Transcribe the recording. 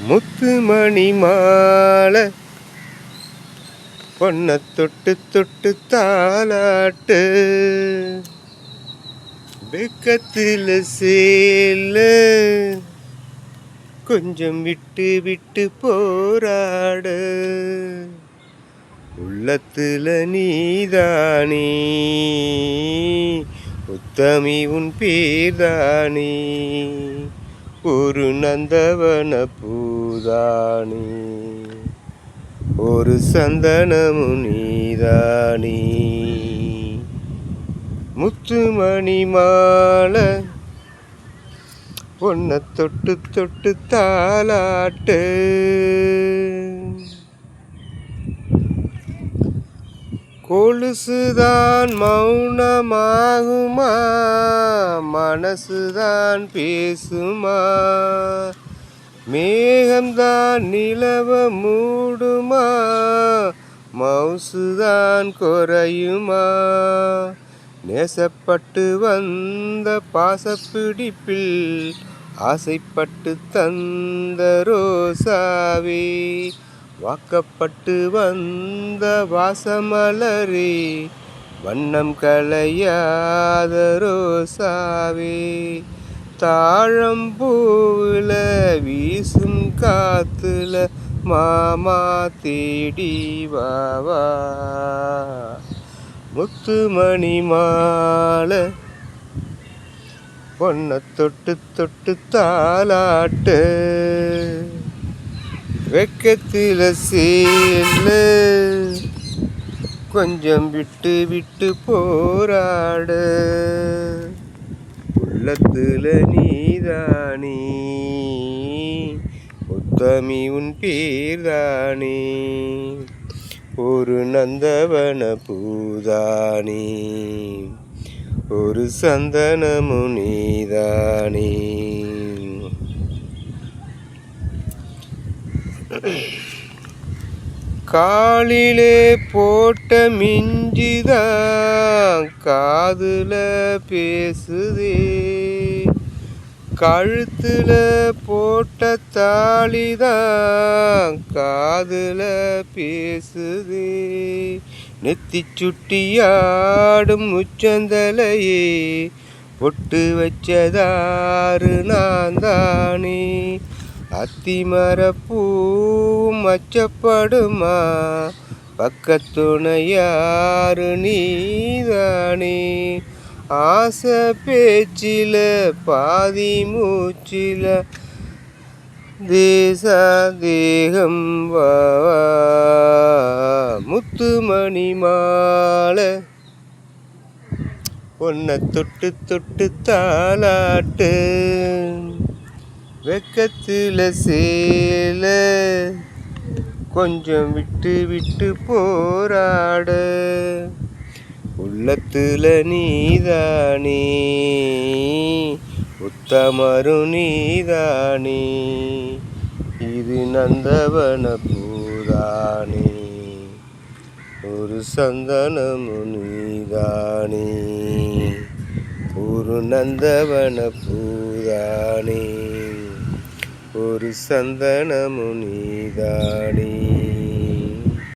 முத்து மணி மாலை பொன்ன தொட்டு தொட்டு தாலாட்டு வெக்கத்தில் சேல கொஞ்சம் விட்டு விட்டு போராடு உள்ளத்துல நீதானே உத்தமி உன் பேர்தானே ஒரு நந்தவன பூதானே ஒரு சந்தனமும் நீதானே முத்துமணி மாலை பொன்ன தொட்டு தொட்டு தாலாட்டு கொலுசுதான் மௌனமாகுமா மனசுதான் பேசுமா மேகம்தான் நிலவ மூடுமா மவுசுதான் குறையுமா நேசப்பட்டு வந்த பாசப்பிடிப்பில் ஆசைப்பட்டு தந்த ரோசாவே வாக்கப்பட்டு வந்த வாசமலரே வண்ணம் கலையாத ரோசாவே தாழம்பூவில் வீசும் காத்துல மாமா தேடி வாவா முத்துமணி மாலை பொன்ன தொட்டு தொட்டு தாலாட்டு வெக்கத்தில் சேல கொஞ்சம் விட்டு விட்டு போராடு உள்ளத்துல நீதானே உத்தமி உன் பேர்தானே ஒரு நந்தவன பூதானே ஒரு சந்தனமு நீதானே காலிலே போட்ட மிஞ்சிதான் காதுல பேசுதே கழுத்துல போட்ட தாலிதான் காதுல பேசுதே நெத்தி சுட்டியாடும் உச்சந்தலையே பொட்டு வச்சதாறு நான் தானே அத்திமரப்பூவும் அச்சப்படுமா பக்கத்துணையாறு நீதானே ஆசை பேச்சில பாதி மூச்சில தேச தேகம் வா முத்துமணி மாலை பொன்ன தொட்டு தொட்டு தாலாட்டு வெக்கத்தில் சேல கொஞ்சம் விட்டு விட்டு போராடு உள்ளத்துல நீதானே உத்தமரு நீதானே இது நந்தவன பூதானே ஒரு சந்தனமு நீதானே ஒரு நந்தவன பூதானே ஒரு சந்தனமு நீதானே